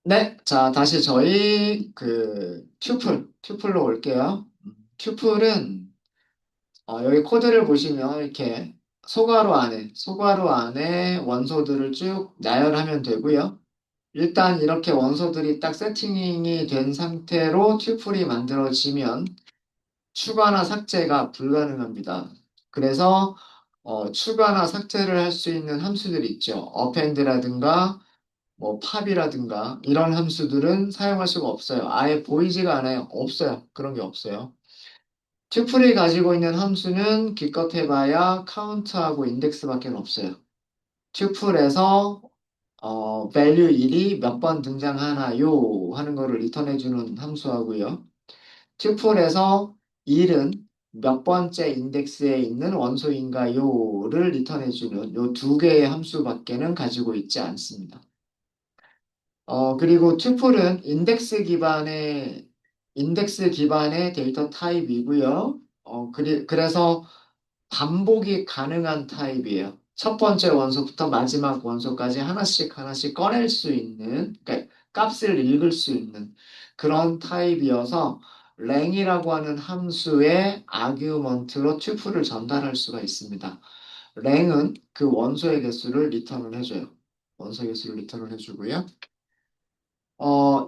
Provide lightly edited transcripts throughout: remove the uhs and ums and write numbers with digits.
네, 자, 다시 저희 튜플로 올게요. 튜플은 여기 코드를 보시면 이렇게 소괄호 안에 원소들을 쭉 나열하면 되고요. 일단 이렇게 원소들이 딱 세팅이 된 상태로 튜플이 만들어지면 추가나 삭제가 불가능합니다. 그래서 추가나 삭제를 할 수 있는 함수들이 있죠. append라든가 뭐 팝이라든가 이런 함수들은 사용할 수가 없어요. 아예 보이지가 않아요. 없어요. 그런 게 없어요. 튜플이 가지고 있는 함수는 기껏 해봐야 카운트하고 인덱스밖에 없어요. 튜플에서 value 1이 몇 번 등장하나요? 하는 거를 리턴해주는 함수하고요. 튜플에서 1은 몇 번째 인덱스에 있는 원소인가요?를 리턴해주는 요 두 개의 함수밖에는 가지고 있지 않습니다. 그리고 튜플은 인덱스 기반의 데이터 타입이고요. 그래서 반복이 가능한 타입이에요. 첫 번째 원소부터 마지막 원소까지 하나씩 하나씩 꺼낼 수 있는, 그러니까 값을 읽을 수 있는 그런 타입이어서 랭이라고 하는 함수의 아규먼트로 튜플을 전달할 수가 있습니다. 랭은 그 원소의 개수를 리턴을 해줘요. 원소 개수를 리턴을 해주고요.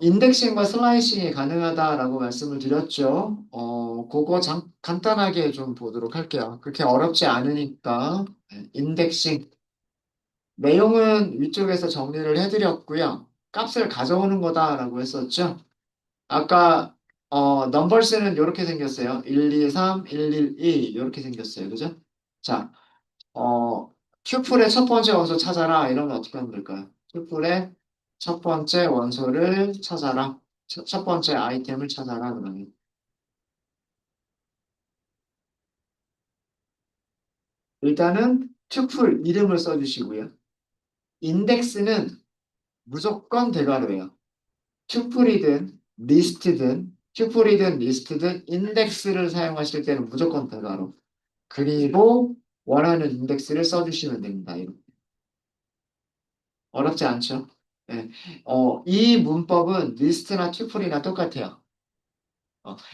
인덱싱과 슬라이싱이 가능하다라고 말씀을 드렸죠. 그거 간단하게 좀 보도록 할게요. 그렇게 어렵지 않으니까. 네, 인덱싱. 내용은 위쪽에서 정리를 해드렸고요. 값을 가져오는 거다라고 했었죠. 아까, 넘버스는 이렇게 생겼어요. 1, 2, 3, 1, 1, 2. 이렇게 생겼어요. 그죠? 자, 어, 튜플의 첫 번째 원소 찾아라. 이러면 어떻게 하면 될까요? 튜플의 첫 번째 원소를 찾아라. 첫 번째 아이템을 찾아라. 그러면. 일단은 튜플 이름을 써주시고요. 인덱스는 무조건 대괄호예요. 튜플이든 리스트든 인덱스를 사용하실 때는 무조건 대괄호. 그리고 원하는 인덱스를 써주시면 됩니다. 이렇게. 어렵지 않죠? 네. 이 문법은 리스트나 튜플이나 똑같아요.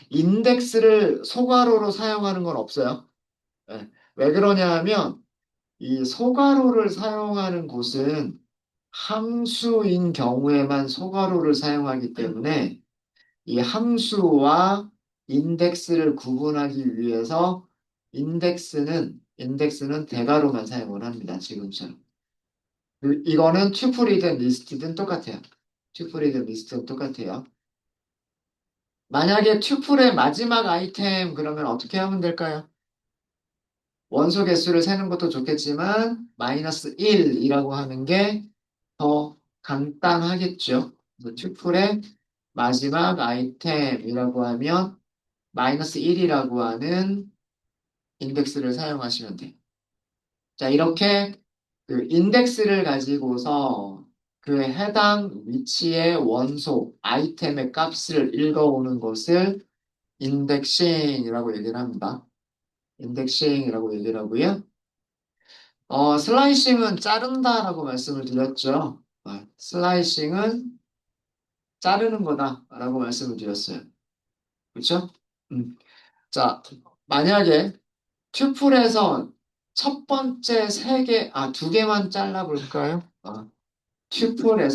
인덱스를 소괄호로 사용하는 건 없어요. 예. 왜 그러냐 하면 이 소괄호를 사용하는 곳은 함수인 경우에만 소괄호를 사용하기 때문에 이 함수와 인덱스를 구분하기 위해서 인덱스는 대괄호만 사용을 합니다. 지금처럼. 이거는 튜플이든 리스트든 똑같아요. 튜플이든 리스트든 똑같아요. 만약에 튜플의 마지막 아이템 그러면 어떻게 하면 될까요? 원소 개수를 세는 것도 좋겠지만 마이너스 1이라고 하는 게 더 간단하겠죠. 그래서 튜플의 마지막 아이템이라고 하면 마이너스 1이라고 하는 인덱스를 사용하시면 돼요. 자, 이렇게 그 인덱스를 가지고서 그 해당 위치의 원소 아이템의 값을 읽어오는 것을 인덱싱이라고 얘기를 합니다. 인덱싱이라고 얘기를 하고요. 슬라이싱은 자른다라고 말씀을 드렸죠. 슬라이싱은 자르는 거다라고 말씀을 드렸어요. 그렇죠? 음. 자, 만약에 튜플에서 첫 번째 두 개만 잘라볼까요? 튜플의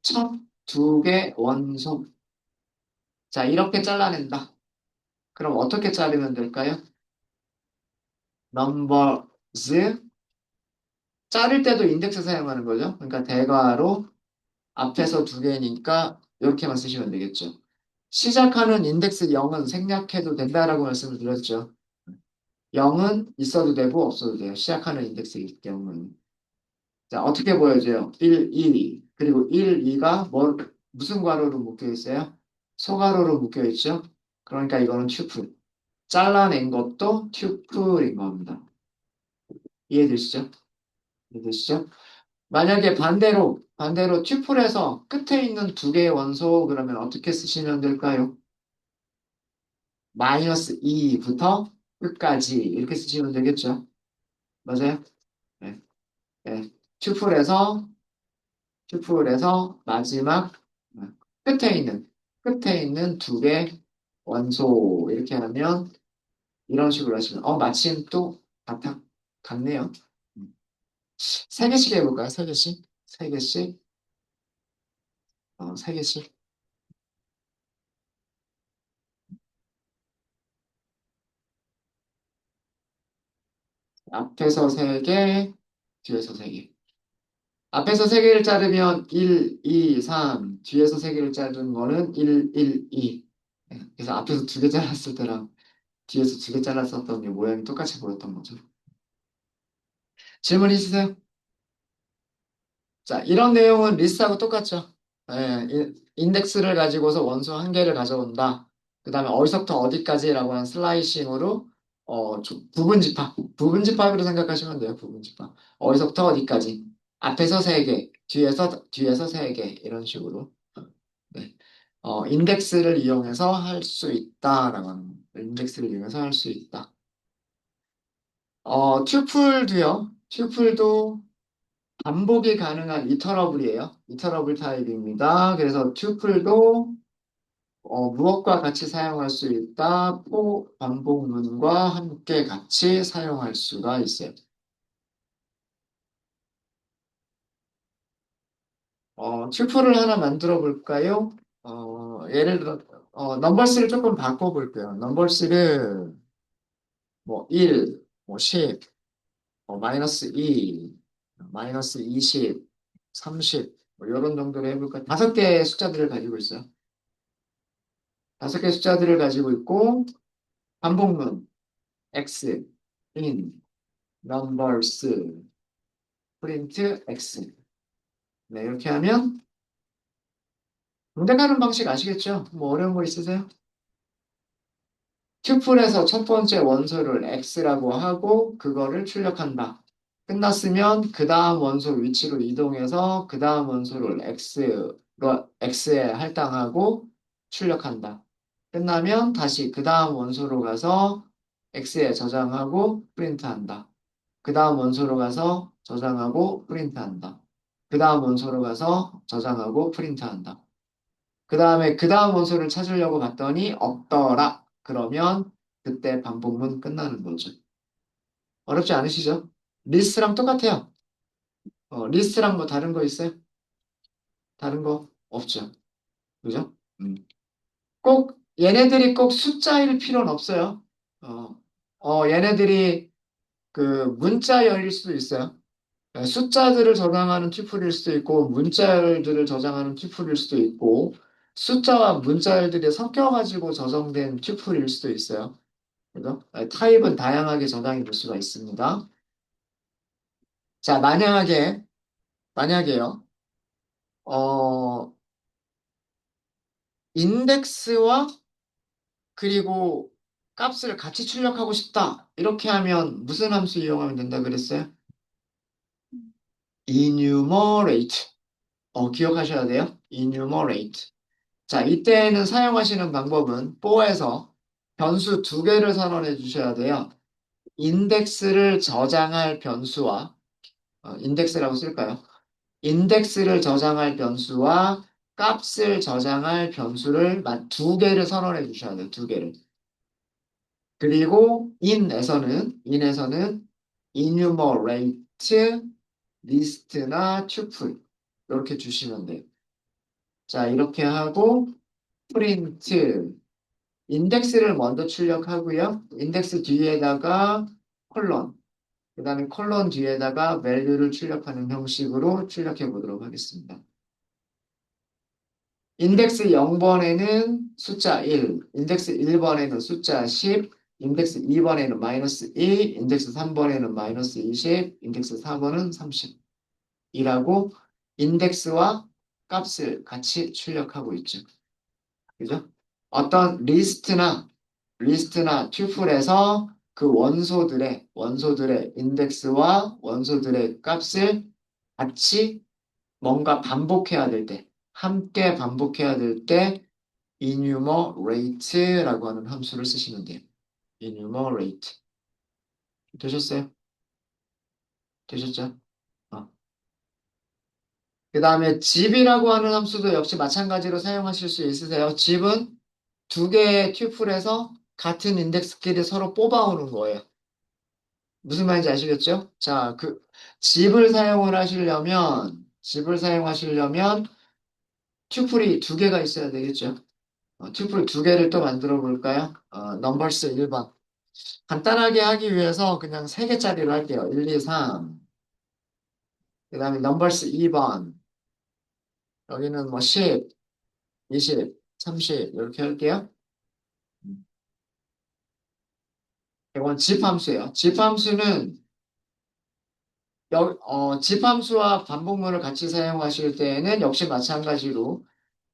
첫 두 개 원소. 자, 이렇게 잘라낸다. 그럼 어떻게 자르면 될까요? numbers. 자를 때도 인덱스 사용하는 거죠. 그러니까 대괄호 앞에서 두 개니까 이렇게만 쓰시면 되겠죠. 시작하는 인덱스 0은 생략해도 된다라고 말씀을 드렸죠. 0은 있어도 되고 없어도 돼요. 시작하는 인덱스이기 때문에. 자, 어떻게 보여줘요? 1, 2. 그리고 1, 2가 무슨 괄호로 묶여 있어요? 소괄호로 묶여 있죠? 그러니까 이거는 튜플. 잘라낸 것도 튜플인 겁니다. 이해되시죠? 이해되시죠? 만약에 반대로 튜플에서 끝에 있는 두 개의 원소 그러면 어떻게 쓰시면 될까요? 마이너스 2부터 끝까지 이렇게 쓰시면 되겠죠? 맞아요? 네. 네. 튜플에서 튜플에서 마지막 끝에 있는 끝에 있는 두 개 원소 이렇게 하면 이런 식으로 하시면 마침 또 같네요. 음. 세 개씩 해볼까요? 세 개씩? 세 개씩? 세 개씩. 앞에서 세 개, 뒤에서 세 개. 앞에서 세 개를 자르면 1, 2, 3, 뒤에서 세 개를 자르는 거는 1, 1, 2. 그래서 앞에서 두 개 잘랐을 때랑 뒤에서 두 개 잘랐었던 게 모양이 똑같이 보였던 거죠. 질문 있으세요? 자, 이런 내용은 리스트하고 똑같죠. 인덱스를 가지고서 원소 한 개를 가져온다. 그 다음에 어디서부터 어디까지라고 하는 슬라이싱으로 부분 집합, 부분 집합으로 생각하시면 돼요. 부분 집합. 어디서부터 어디까지. 앞에서 세 개, 뒤에서 세 개, 이런 식으로. 네. 인덱스를 이용해서 할 수 있다라고 하는 거예요. 인덱스를 이용해서 할 수 있다. 튜플도요. 튜플도 반복이 가능한 이터러블이에요. 이터러블 타입입니다. 그래서 튜플도 무엇과 같이 사용할 수 있다. 반복문과 함께 같이 사용할 수가 있어요. 튜플을 하나 만들어 볼까요? 예를 들어 넘버스를 조금 바꿔 볼게요. 넘버스를 뭐 1, 뭐 10, 마이너스 2, 마이너스 20, 30, 뭐 이런 정도로 해볼까요? 다섯 개의 숫자들을 가지고 있어요. 다섯 개의 숫자들을 가지고 있고 반복문 x, in, numbers, print x. 네, 이렇게 하면 분석하는 방식 아시겠죠? 뭐 어려운 거 있으세요? 튜플에서 첫 번째 원소를 x라고 하고 그거를 출력한다. 끝났으면 그 다음 원소 위치로 이동해서 그 다음 원소를 x에 할당하고 출력한다. 끝나면 다시 그 다음 원소로 가서 x에 저장하고 프린트한다. 그 다음 원소로 가서 저장하고 프린트한다. 그 다음 원소로 가서 저장하고 프린트한다. 그 다음에 그 다음 원소를 찾으려고 봤더니 없더라. 그러면 그때 반복문 끝나는 거죠. 어렵지 않으시죠? 리스트랑 똑같아요. 리스트랑 뭐 다른 거 있어요? 다른 거 없죠. 그죠? 얘네들이 꼭 숫자일 필요는 없어요. 어, 얘네들이 그 문자열일 수도 있어요. 숫자들을 저장하는 튜플일 수도 있고, 문자열들을 저장하는 튜플일 수도 있고, 숫자와 문자열들이 섞여가지고 저장된 튜플일 수도 있어요. 그죠? 타입은 다양하게 저장이 될 수가 있습니다. 자, 만약에요, 어, 인덱스와 그리고 값을 같이 출력하고 싶다. 이렇게 하면 무슨 함수 이용하면 된다 그랬어요? enumerate. 기억하셔야 돼요. enumerate. 자, 이때는 사용하시는 방법은 for에서 변수 두 개를 선언해 주셔야 돼요. 인덱스를 저장할 변수와, 인덱스라고 쓸까요? 인덱스를 저장할 변수와 값을 저장할 변수를 두 개를 선언해 주셔야 돼요. 두 개를. 그리고 in에서는 enumerate, list나 tuple 이렇게 주시면 돼요. 자, 이렇게 하고 print 인덱스를 먼저 출력하고요. 인덱스 뒤에다가 콜론, 그 다음에 콜론 뒤에다가 value를 출력하는 형식으로 출력해 보도록 하겠습니다. 인덱스 0번에는 숫자 1, 인덱스 1번에는 숫자 10, 인덱스 2번에는 마이너스 2, 인덱스 3번에는 마이너스 20, 인덱스 4번은 30이라고 인덱스와 값을 같이 출력하고 있죠. 그죠? 어떤 리스트나 튜플에서 그 원소들의 인덱스와 원소들의 값을 같이 뭔가 반복해야 될 때, 함께 반복해야 될 때 enumerate라고 하는 함수를 쓰시면 돼요. enumerate. 되셨어요? 되셨죠? 어. 그 다음에 집이라고 하는 함수도 역시 마찬가지로 사용하실 수 있으세요. 집은 두 개의 튜플에서 같은 인덱스끼리 서로 뽑아오는 거예요. 무슨 말인지 아시겠죠? 자, 집을 사용하시려면 튜플이 두 개가 있어야 되겠죠. 튜플 두 개를 또 만들어 볼까요? 넘버스 1번. 간단하게 하기 위해서 그냥 세 개짜리로 할게요. 1, 2, 3. 그 다음에 넘버스 2번. 여기는 뭐 10, 20, 30 이렇게 할게요. 이건 집 함수예요. 집 함수는 집 함수와 반복문을 같이 사용하실 때에는 역시 마찬가지로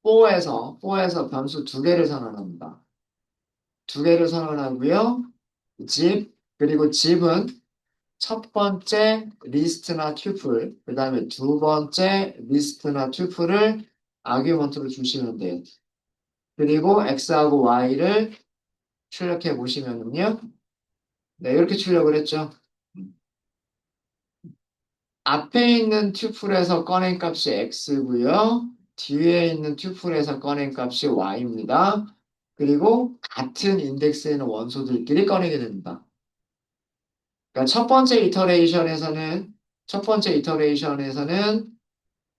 for에서 변수 두 개를 선언합니다. 두 개를 선언하고요. 그리고 집은 첫 번째 리스트나 튜플, 그 다음에 두 번째 리스트나 튜플을 아규먼트로 주시면 돼요. 그리고 x하고 y를 출력해 보시면은요. 네, 이렇게 출력을 했죠. 앞에 있는 튜플에서 꺼낸 값이 x고요. 뒤에 있는 튜플에서 꺼낸 값이 y입니다. 그리고 같은 인덱스에 있는 원소들끼리 꺼내게 됩니다. 그러니까 첫 번째 이터레이션에서는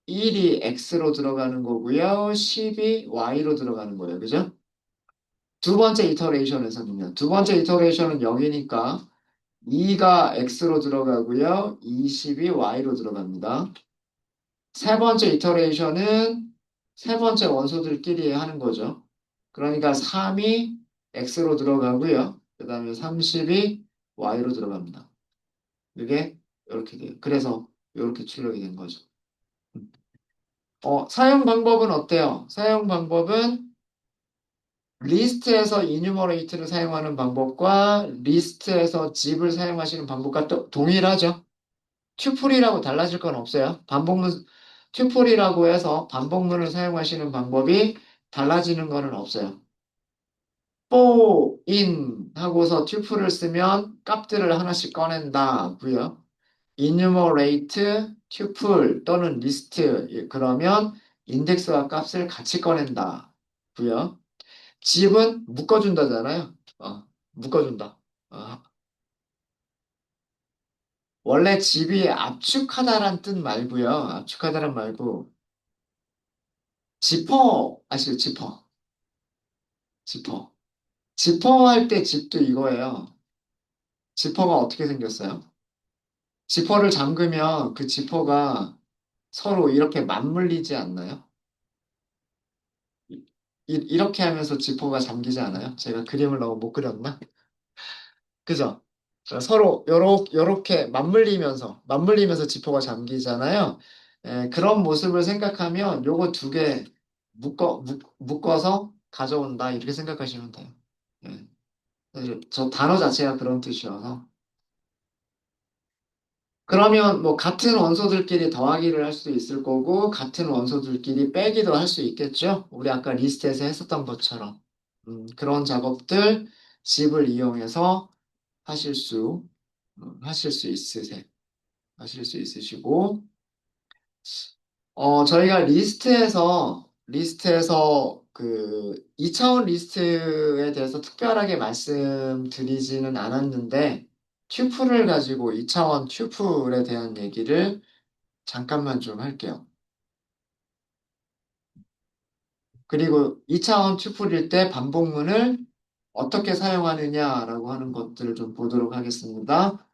1이 x로 들어가는 거고요. 10이 y로 들어가는 거예요. 그죠? 두 번째 이터레이션은 0이니까 2가 x로 들어가고요. 20이 y로 들어갑니다. 세 번째 이터레이션은 세 번째 원소들끼리 하는 거죠. 그러니까 3이 x로 들어가고요. 그 다음에 30이 y로 들어갑니다. 이게 이렇게 돼요. 그래서 이렇게 출력이 된 거죠. 사용 방법은 어때요? 사용 방법은 리스트에서 이뉴머레이트를 사용하는 방법과 리스트에서 집을 사용하시는 방법과 또 동일하죠. 튜플이라고 달라질 건 없어요. 튜플이라고 해서 반복문을 사용하시는 방법이 달라지는 거는 없어요. for in 하고서 튜플을 쓰면 값들을 하나씩 꺼낸다고요. enumerate 튜플 또는 리스트 그러면 인덱스와 값을 같이 꺼낸다고요. 집은 묶어준다잖아요. 묶어준다. 어, 원래 집이 압축하다란 뜻 말고요. 압축하다란 말고 지퍼 아시죠? 지퍼. 지퍼. 지퍼 할 때 집도 이거예요. 지퍼가 어떻게 생겼어요? 지퍼를 잠그면 그 지퍼가 서로 이렇게 맞물리지 않나요? 이렇게 하면서 지퍼가 잠기지 않아요? 제가 그림을 너무 못 그렸나? 그죠? 서로 요렇게 맞물리면서 지퍼가 잠기잖아요. 그런 모습을 생각하면 요거 두 개 묶어서 가져온다 이렇게 생각하시면 돼요. 예. 사실 저 단어 자체가 그런 뜻이어서. 그러면 뭐 같은 원소들끼리 더하기를 할 수 있을 거고 같은 원소들끼리 빼기도 할 수 있겠죠? 우리 아까 리스트에서 했었던 것처럼. 그런 작업들 집을 이용해서 하실 수 하실 수 있으세요. 하실 수 있으시고, 저희가 리스트에서 그 2차원 리스트에 대해서 특별하게 말씀드리지는 않았는데, 튜플을 가지고 2차원 튜플에 대한 얘기를 잠깐만 좀 할게요. 그리고 2차원 튜플일 때 반복문을 어떻게 사용하느냐라고 하는 것들을 좀 보도록 하겠습니다.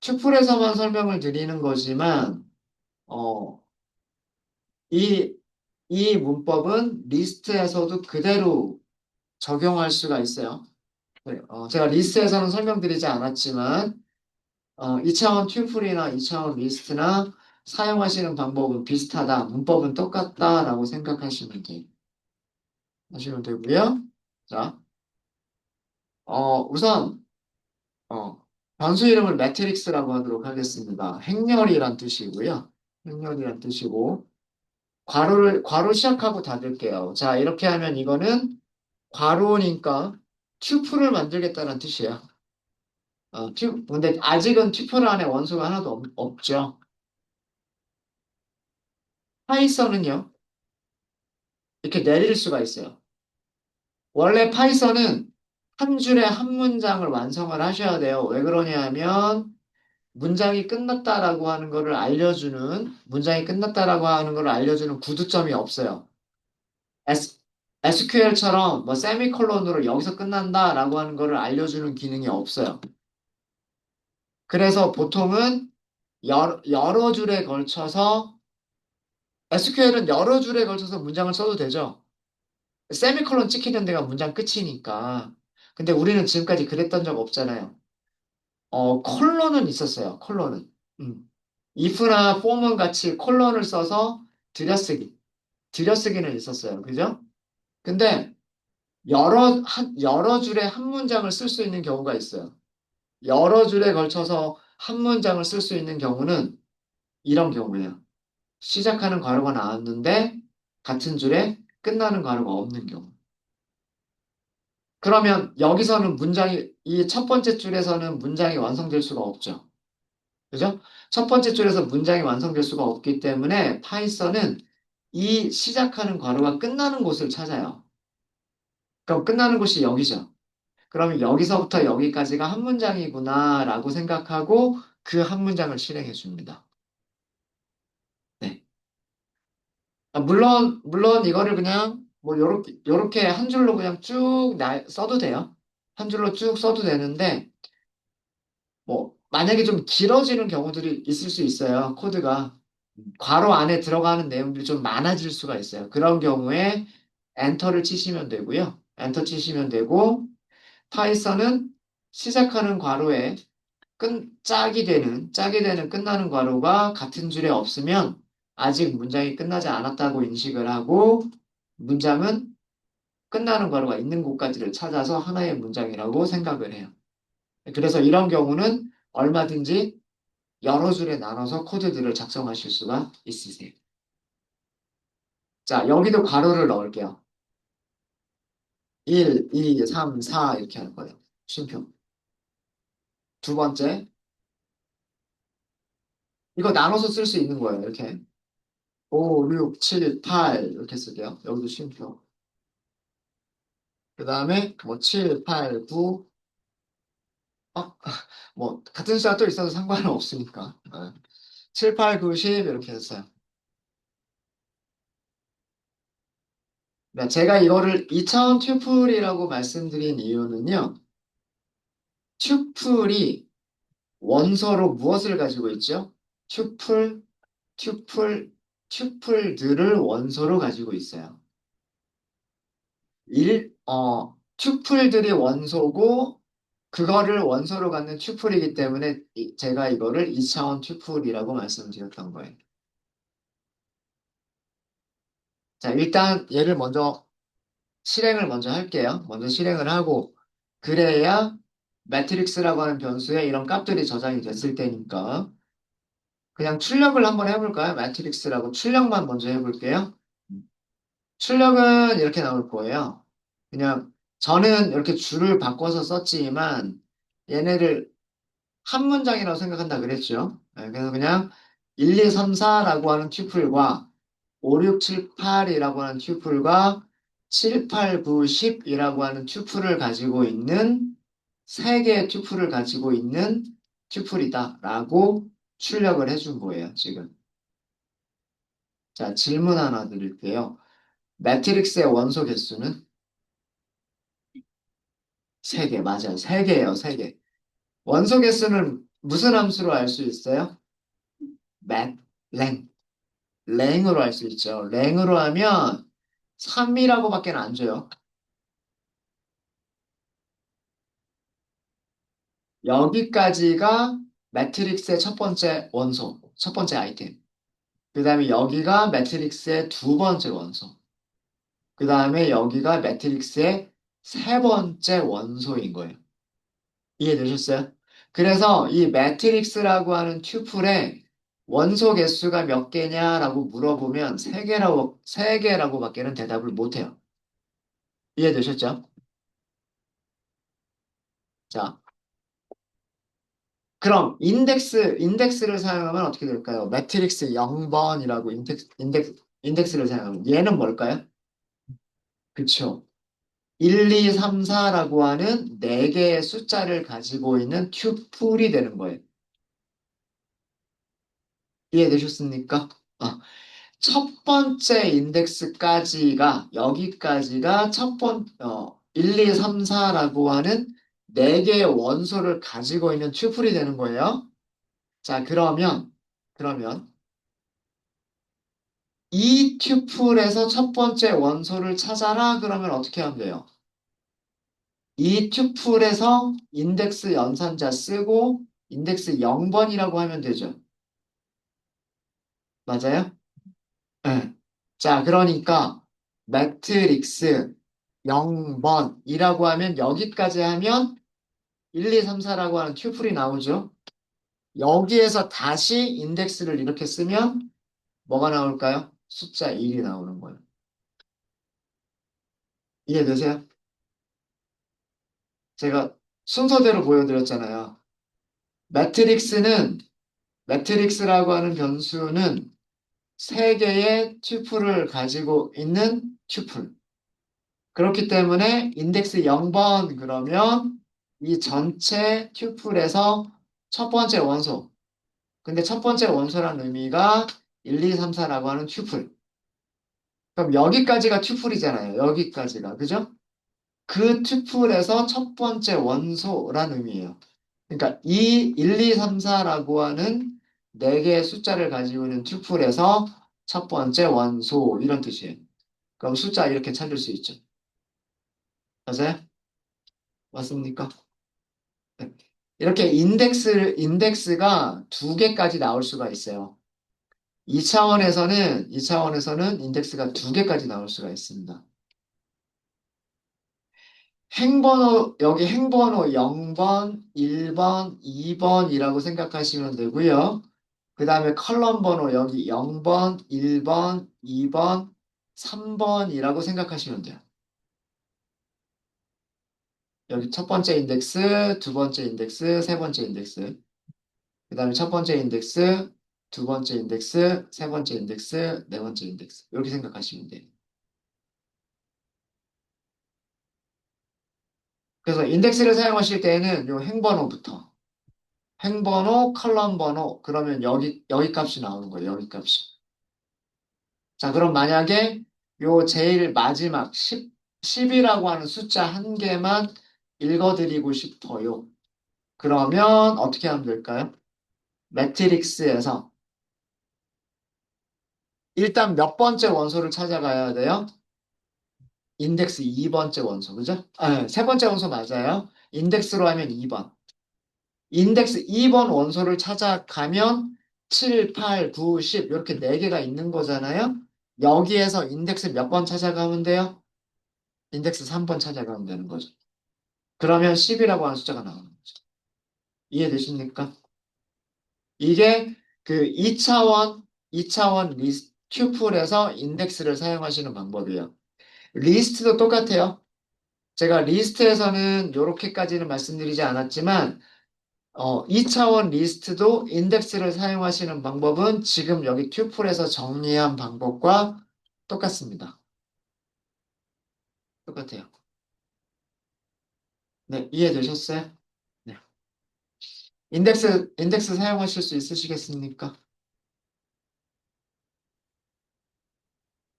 튜플에서만 설명을 드리는 거지만, 어, 이, 이 문법은 리스트에서도 그대로 적용할 수가 있어요. 네, 제가 리스트에서는 설명드리지 않았지만, 2차원 튜플이나 2차원 리스트나 사용하시는 방법은 비슷하다, 문법은 똑같다라고 하시면 되고요. 자, 우선, 어, 변수 이름을 매트릭스라고 하도록 하겠습니다. 행렬이란 뜻이고요. 행렬이란 뜻이고, 괄호 시작하고 닫을게요. 자, 이렇게 하면 이거는 괄호니까 튜플을 만들겠다는 뜻이에요. 근데 아직은 튜플 안에 원소가 하나도 없죠. 파이썬은요, 이렇게 내릴 수가 있어요. 원래 파이썬은 한 줄에 한 문장을 완성을 하셔야 돼요. 왜 그러냐 하면, 문장이 끝났다라고 하는 걸 알려주는 구두점이 없어요. SQL처럼 뭐 세미콜론으로 여기서 끝난다라고 하는 거를 알려주는 기능이 없어요. 그래서 보통은 여러 줄에 걸쳐서 SQL은 여러 줄에 걸쳐서 문장을 써도 되죠. 세미콜론 찍히는 데가 문장 끝이니까. 근데 우리는 지금까지 그랬던 적 없잖아요. 콜론은 있었어요. 콜론은. 음. if나 form은 같이 콜론을 써서 들여쓰기. 들여쓰기는 있었어요. 그죠? 근데 여러 줄에 한 문장을 쓸 수 있는 경우가 있어요. 여러 줄에 걸쳐서 한 문장을 쓸 수 있는 경우는 이런 경우예요. 시작하는 괄호가 나왔는데 같은 줄에 끝나는 괄호가 없는 경우. 그러면 여기서는 이 첫 번째 줄에서는 문장이 완성될 수가 없죠. 그죠? 첫 번째 줄에서 문장이 완성될 수가 없기 때문에 파이썬은 이 시작하는 괄호가 끝나는 곳을 찾아요. 그럼 끝나는 곳이 여기죠. 그러면 여기서부터 여기까지가 한 문장이구나라고 생각하고 그 한 문장을 실행해 줍니다. 네. 물론 이거를 그냥 뭐 요렇게 한 줄로 그냥 써도 돼요. 한 줄로 쭉 써도 되는데 뭐 만약에 좀 길어지는 경우들이 있을 수 있어요. 코드가 괄호 안에 들어가는 내용들이 좀 많아질 수가 있어요. 그런 경우에 엔터를 치시면 되고요. 엔터 치시면 되고 파이썬은 시작하는 괄호에 짝이 되는 끝나는 괄호가 같은 줄에 없으면 아직 문장이 끝나지 않았다고 인식을 하고 문장은 끝나는 괄호가 있는 곳까지를 찾아서 하나의 문장이라고 생각을 해요. 그래서 이런 경우는 얼마든지 여러 줄에 나눠서 코드들을 작성하실 수가 있으세요. 자, 여기도 괄호를 넣을게요. 1, 2, 3, 4 이렇게 하는 거예요. 쉼표. 두 번째, 이거 나눠서 쓸 수 있는 거예요. 이렇게. 5, 6, 7, 8 이렇게 쓸게요. 여기도 쉼표. 그 다음에 뭐 7, 8, 9 어? 뭐 같은 숫자가 또 있어도 상관은 없으니까 7, 8, 9, 10 이렇게 했어요. 네, 제가 이거를 2차원 튜플이라고 말씀드린 이유는요. 튜플이 원서로 무엇을 가지고 있죠? 튜플, 튜플, 튜플들을 원소로 가지고 있어요. 튜플들이 원소고, 그거를 원소로 갖는 튜플이기 때문에 제가 이거를 2차원 튜플이라고 말씀드렸던 거예요. 자, 일단 실행을 먼저 할게요. 먼저 실행을 하고, 그래야 매트릭스라고 하는 변수에 이런 값들이 저장이 됐을 때니까, 그냥 출력을 한번 해볼까요? 매트릭스라고 출력만 먼저 해볼게요. 출력은 이렇게 나올 거예요. 그냥 저는 이렇게 줄을 바꿔서 썼지만 얘네를 한 문장이라고 생각한다 그랬죠. 네, 그래서 그냥 1, 2, 3, 4라고 하는 튜플과 5, 6, 7, 8이라고 하는 튜플과 7, 8, 9, 10이라고 하는 튜플을 가지고 있는 세 개의 튜플을 가지고 있는 튜플이다라고 출력을 해준 거예요, 지금. 자, 질문 하나 드릴게요. 매트릭스의 원소 개수는 3개, 맞아요. 3개예요, 3개. 원소 개수는 무슨 함수로 알 수 있어요? 맷, 랭. 랭으로 알 수 있죠. 랭으로 하면 3이라고밖에 안 줘요. 여기까지가 매트릭스의 첫 번째 원소, 첫 번째 아이템. 그 다음에 여기가 매트릭스의 두 번째 원소. 그 다음에 여기가 매트릭스의 세 번째 원소인 거예요. 이해되셨어요? 그래서 이 매트릭스라고 하는 튜플에 원소 개수가 몇 개냐라고 물어보면 세 개라고밖에는 대답을 못 해요. 이해되셨죠? 자, 그럼 인덱스를 사용하면 어떻게 될까요? 매트릭스 0번이라고 인덱스를 사용하면 얘는 뭘까요? 그쵸. 1, 2, 3, 4라고 하는 4개의 숫자를 가지고 있는 튜플이 되는 거예요. 이해되셨습니까? 아, 첫 번째 인덱스까지가, 여기까지가 1, 2, 3, 4라고 하는 4개의 원소를 가지고 있는 튜플이 되는 거예요. 자, 그러면 이 튜플에서 첫 번째 원소를 찾아라. 그러면 어떻게 하면 돼요? 이 튜플에서 인덱스 연산자 쓰고 인덱스 0번이라고 하면 되죠. 맞아요? 네. 자, 그러니까 매트릭스 0번이라고 하면 여기까지 하면 1, 2, 3, 4라고 하는 튜플이 나오죠. 여기에서 다시 인덱스를 이렇게 쓰면 뭐가 나올까요? 숫자 1이 나오는 거예요. 이해되세요? 제가 순서대로 보여드렸잖아요. 매트릭스는 매트릭스라고 하는 변수는 세 개의 튜플을 가지고 있는 튜플. 그렇기 때문에 인덱스 0번 그러면 이 전체 튜플에서 첫 번째 원소. 근데 첫 번째 원소란 의미가 1, 2, 3, 4라고 하는 튜플. 그럼 여기까지가 튜플이잖아요. 여기까지가. 그죠? 그 튜플에서 첫 번째 원소란 의미예요. 그러니까 이 1, 2, 3, 4라고 하는 네 개의 숫자를 가지고 있는 튜플에서 첫 번째 원소 이런 뜻이에요. 그럼 숫자 이렇게 찾을 수 있죠. 맞아요? 맞습니까? 네. 이렇게 인덱스가 두 개까지 나올 수가 있어요. 2차원에서는 인덱스가 두 개까지 나올 수가 있습니다. 여기 행번호 0번, 1번, 2번이라고 생각하시면 되고요. 그 다음에 컬럼 번호 여기 0번, 1번, 2번, 3번이라고 생각하시면 돼요. 여기 첫 번째 인덱스, 두 번째 인덱스, 세 번째 인덱스. 그 다음에 첫 번째 인덱스, 두 번째 인덱스, 세 번째 인덱스, 네 번째 인덱스. 이렇게 생각하시면 돼요. 그래서 인덱스를 사용하실 때에는 요 행번호부터. 행번호, 컬럼 번호, 그러면 여기 값이 나오는 거예요. 여기 값이. 자, 그럼 만약에 요 제일 마지막 10이라고 하는 숫자 한 개만 읽어드리고 싶어요. 그러면 어떻게 하면 될까요? 매트릭스에서 일단 몇 번째 원소를 찾아가야 돼요? 인덱스 2번째 원소, 그죠? 아, 세 번째 원소 맞아요. 인덱스로 하면 2번. 인덱스 2번 원소를 찾아가면 7, 8, 9, 10 이렇게 4개가 있는 거잖아요. 여기에서 인덱스 몇 번 찾아가면 돼요? 인덱스 3번 찾아가면 되는 거죠. 그러면 10이라고 하는 숫자가 나오는 거죠. 이해되십니까? 이게 그 2차원 튜플에서 인덱스를 사용하시는 방법이에요. 리스트도 똑같아요. 제가 리스트에서는 이렇게까지는 말씀드리지 않았지만 2차원 리스트도 인덱스를 사용하시는 방법은 지금 여기 튜플에서 정리한 방법과 똑같습니다. 똑같아요. 네, 이해되셨어요? 네. 인덱스 사용하실 수 있으시겠습니까?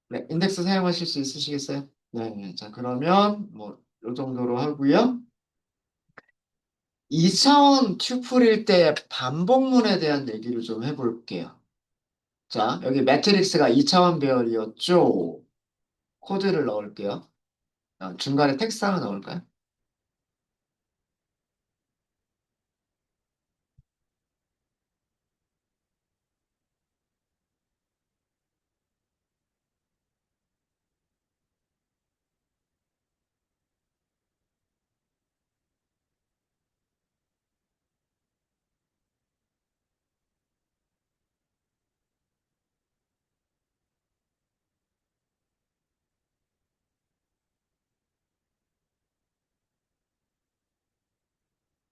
네, 인덱스 사용하실 수 있으시겠어요? 네, 자, 그러면 뭐, 이 정도로 하고요. 2차원 튜플일 때 반복문에 대한 얘기를 좀 해볼게요. 자, 여기 매트릭스가 2차원 배열이었죠? 코드를 넣을게요. 중간에 텍스트 하나 넣을까요?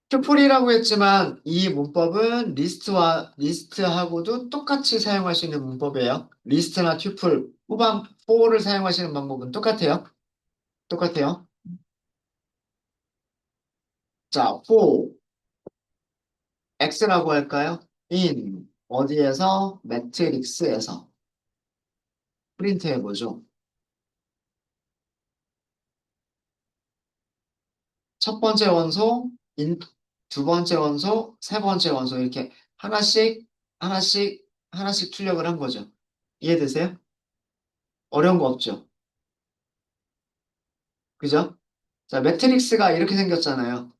튜플이라고 했지만 이 문법은 리스트하고도 똑같이 사용할 수 있는 문법이에요. 리스트나 튜플 후방 4를 사용하시는 방법은 똑같아요. 똑같아요. 자, 4, X라고 할까요? in, 어디에서? 매트릭스에서. 프린트 해보죠. 첫 번째 원소, 두 번째 원소, 세 번째 원소, 이렇게 하나씩, 하나씩, 하나씩 출력을 한 거죠. 이해되세요? 어려운 거 없죠? 그죠? 자, 매트릭스가 이렇게 생겼잖아요.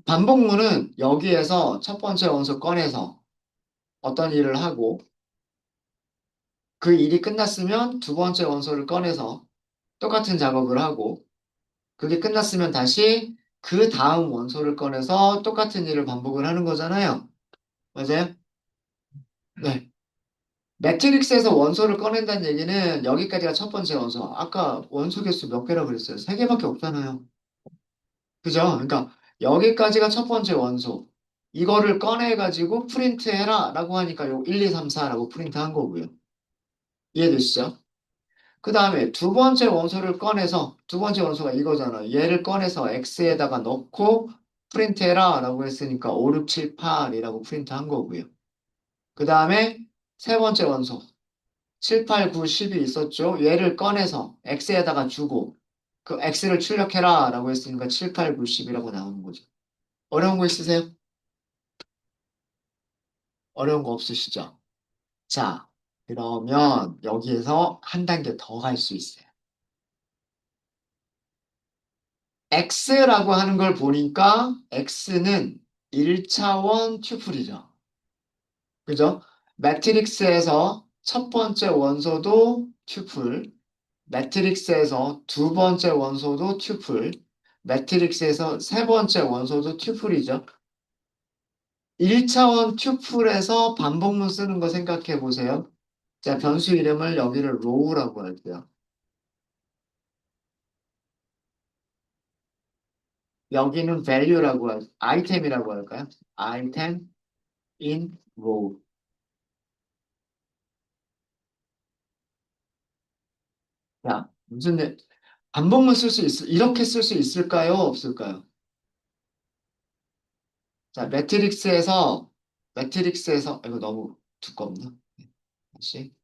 반복문은 여기에서 첫 번째 원소 꺼내서 어떤 일을 하고 그 일이 끝났으면 두 번째 원소를 꺼내서 똑같은 작업을 하고 그게 끝났으면 다시 그 다음 원소를 꺼내서 똑같은 일을 반복을 하는 거잖아요. 맞아요? 네. 매트릭스에서 원소를 꺼낸다는 얘기는 여기까지가 첫 번째 원소. 아까 원소 개수 몇 개라고 그랬어요? 세 개밖에 없잖아요. 그죠? 그러니까 여기까지가 첫 번째 원소. 이거를 꺼내가지고 프린트해라 라고 하니까 요 1, 2, 3, 4라고 프린트한 거고요. 이해되시죠? 그 다음에 두 번째 원소를 꺼내서 두 번째 원소가 이거잖아. 얘를 꺼내서 X에다가 넣고 프린트해라 라고 했으니까 5, 6, 7, 8이라고 프린트한 거고요. 그 다음에 세 번째 원소 7, 8, 9, 10이 있었죠. 얘를 꺼내서 X에다가 주고 그 X를 출력해라 라고 했으니까 7, 8, 9, 10이라고 나오는 거죠. 어려운 거 있으세요? 어려운 거 없으시죠? 자, 그러면 여기에서 한 단계 더 갈 수 있어요. X라고 하는 걸 보니까 X는 1차원 튜플이죠. 그죠? 매트릭스에서 첫 번째 원소도 튜플, 매트릭스에서 두 번째 원소도 튜플, 매트릭스에서 세 번째 원소도 튜플이죠. 1차원 튜플에서 반복문 쓰는 거 생각해 보세요. 자, 변수 이름을 여기를 로우라고 할게요. 여기는 value라고 아이템이라고 할까요? 아이템 in row. 자, 반복문 쓸 수 이렇게 쓸 수 있을까요? 없을까요? 자, 이거 너무 두껍나? 다시.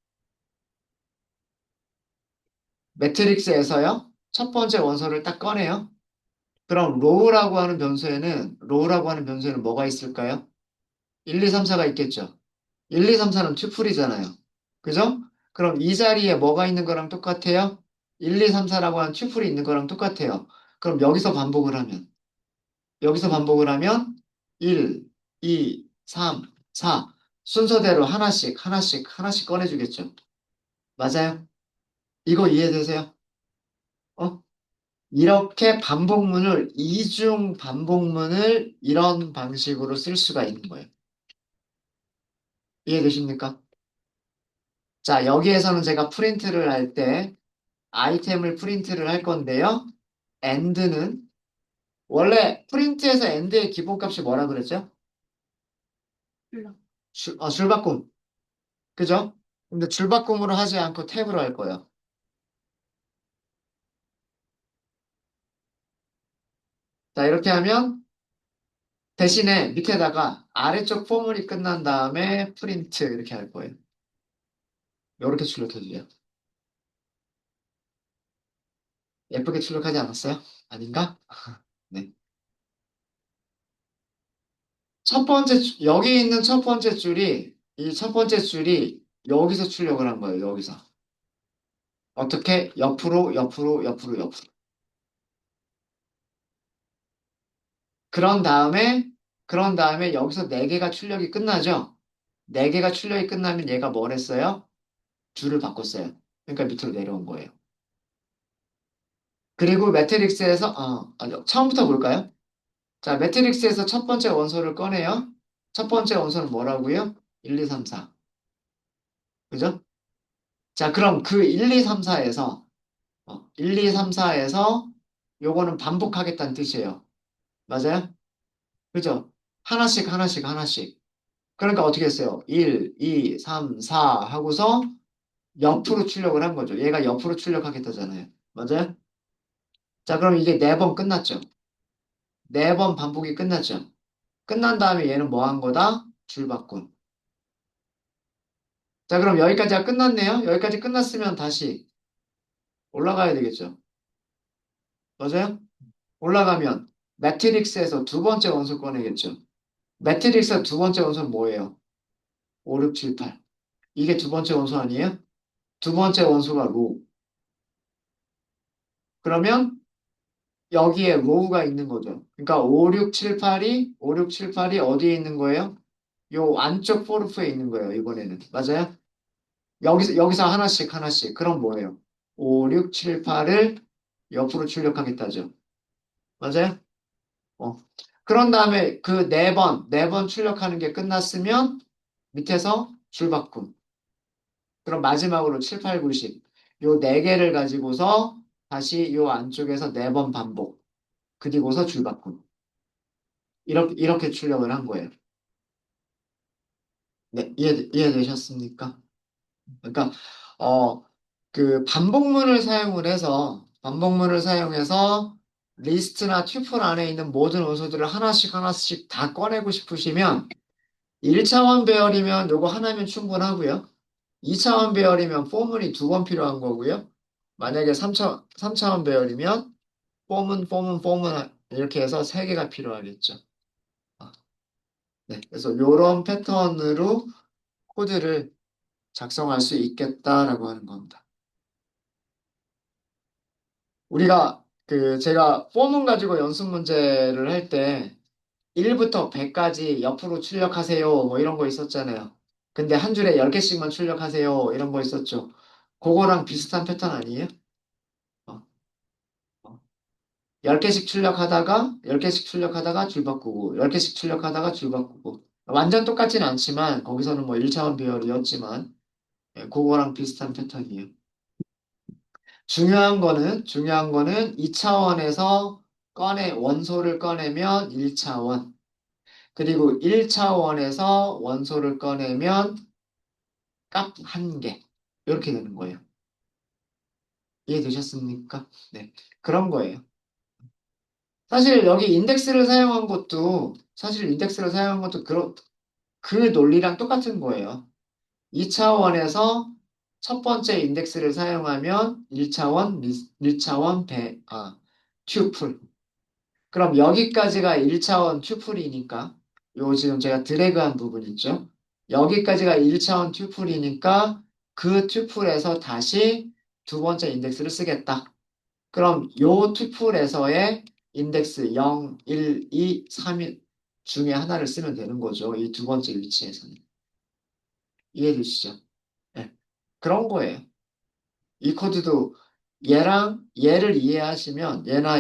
매트릭스에서요, 첫 번째 원소를 딱 꺼내요. 그럼 로우라고 하는 변수에는 뭐가 있을까요? 1, 2, 3, 4가 있겠죠. 1, 2, 3, 4는 튜플이잖아요. 그죠? 그럼 이 자리에 뭐가 있는 거랑 똑같아요? 1, 2, 3, 4라고 하는 튜플이 있는 거랑 똑같아요. 그럼 여기서 반복을 하면 1, 2, 3, 4 순서대로 하나씩 하나씩 하나씩 꺼내주겠죠. 맞아요? 이거 이해되세요? 어? 이렇게 이중 반복문을 이런 방식으로 쓸 수가 있는 거예요. 이해되십니까? 자, 여기에서는 제가 프린트를 할 때 아이템을 프린트를 할 건데요. end는 원래 프린트에서 end의 기본값이 뭐라 그랬죠? 줄바꿈. 그죠? 근데 줄바꿈으로 하지 않고 탭으로 할 거예요. 자, 이렇게 하면 대신에 밑에다가 아래쪽 포물이 끝난 다음에 프린트 이렇게 할 거예요. 이렇게 출력해주세요. 예쁘게 출력하지 않았어요? 아닌가? 네. 여기 있는 이 첫 번째 줄이 여기서 출력을 한 거예요. 여기서. 어떻게? 옆으로, 옆으로, 옆으로, 옆으로. 그런 다음에, 그런 다음에 여기서 네개가 출력이 끝나죠? 네개가 출력이 끝나면 얘가 뭘 했어요? 줄을 바꿨어요. 그러니까 밑으로 내려온 거예요. 그리고 매트릭스에서, 아니요. 처음부터 볼까요? 자, 매트릭스에서 첫 번째 원소를 꺼내요. 첫 번째 원소는 뭐라고요? 1, 2, 3, 4. 그죠? 자, 그럼 그 1, 2, 3, 4에서 1, 2, 3, 4에서 요거는 반복하겠다는 뜻이에요. 맞아요? 그죠? 하나씩, 하나씩, 하나씩. 그러니까 어떻게 했어요? 1, 2, 3, 4 하고서 옆으로 출력을 한 거죠. 얘가 옆으로 출력하겠다잖아요. 맞아요? 자, 그럼 이게 네 번 끝났죠. 네 번 반복이 끝났죠. 끝난 다음에 얘는 뭐 한 거다? 줄바꿈. 자, 그럼 여기까지가 끝났네요. 여기까지 끝났으면 다시 올라가야 되겠죠. 맞아요? 올라가면 매트릭스에서 두 번째 원소 꺼내겠죠. 매트릭스 두 번째 원소는 뭐예요? 5, 6, 7, 8. 이게 두 번째 원소 아니에요? 두 번째 원소가 로우. 그러면 여기에 로우가 있는 거죠. 그러니까 5, 6, 7, 8이 5, 6, 7, 8이 어디에 있는 거예요? 요 안쪽 포르프에 있는 거예요. 이번에는. 맞아요? 여기서 하나씩 하나씩. 그럼 뭐예요? 5, 6, 7, 8을 옆으로 출력하겠다죠. 맞아요? 어. 그런 다음에 그 네 번 출력하는 게 끝났으면 밑에서 줄바꿈. 그럼 마지막으로 7, 8, 9, 10. 요 네 개를 가지고서 다시 요 안쪽에서 네 번 반복. 그리고서 줄바꿈. 이렇게 출력을 한 거예요. 네, 이해되셨습니까? 그러니까, 어, 그 반복문을 사용해서 리스트나 튜플 안에 있는 모든 원소들을 하나씩 하나씩 다 꺼내고 싶으시면 1차원 배열이면 요거 하나면 충분하고요. 2차원 배열이면 포문이 두 번 필요한 거고요. 만약에 3차원 배열이면 포문 이렇게 해서 세 개가 필요하겠죠. 아, 네, 그래서 요런 패턴으로 코드를 작성할 수 있겠다라고 하는 겁니다. 우리가 제가 포문 가지고 연습 문제를 할 때 1부터 100까지 옆으로 출력하세요 뭐 이런 거 있었잖아요. 근데 한 줄에 10개씩만 출력하세요 이런 거 있었죠. 그거랑 비슷한 패턴 아니에요? 어, 어. 10개씩 출력하다가 줄 바꾸고 10개씩 출력하다가 줄 바꾸고 완전 똑같지는 않지만 거기서는 뭐 1차원 배열이었지만 예, 그거랑 비슷한 패턴이에요. 중요한 거는 2차원에서 원소를 꺼내면 1차원, 그리고 1차원에서 원소를 꺼내면 값 한 개. 이렇게 되는 거예요. 이해되셨습니까? 네. 그런 거예요. 사실 인덱스를 사용한 것도 그 논리랑 똑같은 거예요. 2차원에서 첫 번째 인덱스를 사용하면 1차원 튜플. 그럼 여기까지가 1차원 튜플이니까, 요 지금 제가 드래그한 부분 있죠? 여기까지가 1차원 튜플이니까 그 튜플에서 다시 두 번째 인덱스를 쓰겠다. 그럼 요 튜플에서의 인덱스 0, 1, 2, 3 중에 하나를 쓰면 되는 거죠. 이 두 번째 위치에서는. 이해되시죠? 네. 그런 거예요. 이 코드도 얘나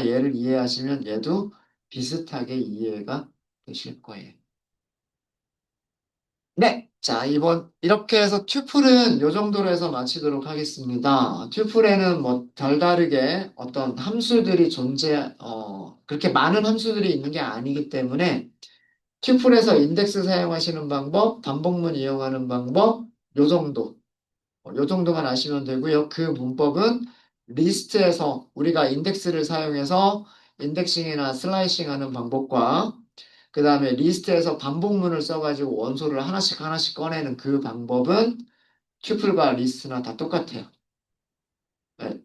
얘를 이해하시면 얘도 비슷하게 이해가 되실 거예요. 네. 자, 이렇게 해서 튜플은 요 정도로 해서 마치도록 하겠습니다. 튜플에는 뭐 별다르게 어떤 그렇게 많은 함수들이 있는 게 아니기 때문에 튜플에서 인덱스 사용하시는 방법, 반복문 이용하는 방법, 요 정도. 요 정도만 아시면 되고요. 그 문법은 리스트에서 우리가 인덱스를 사용해서 인덱싱이나 슬라이싱 하는 방법과 그 다음에 리스트에서 반복문을 써가지고 원소를 하나씩 하나씩 꺼내는 그 방법은 튜플과 리스트나 다 똑같아요.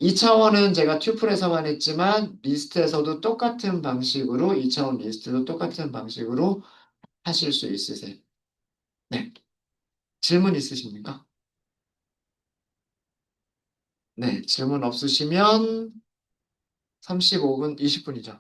2차원은 제가 튜플에서만 했지만 리스트에서도 똑같은 방식으로 2차원 리스트도 똑같은 방식으로 하실 수 있으세요. 네. 질문 있으십니까? 네. 질문 없으시면 35분, 20분이죠.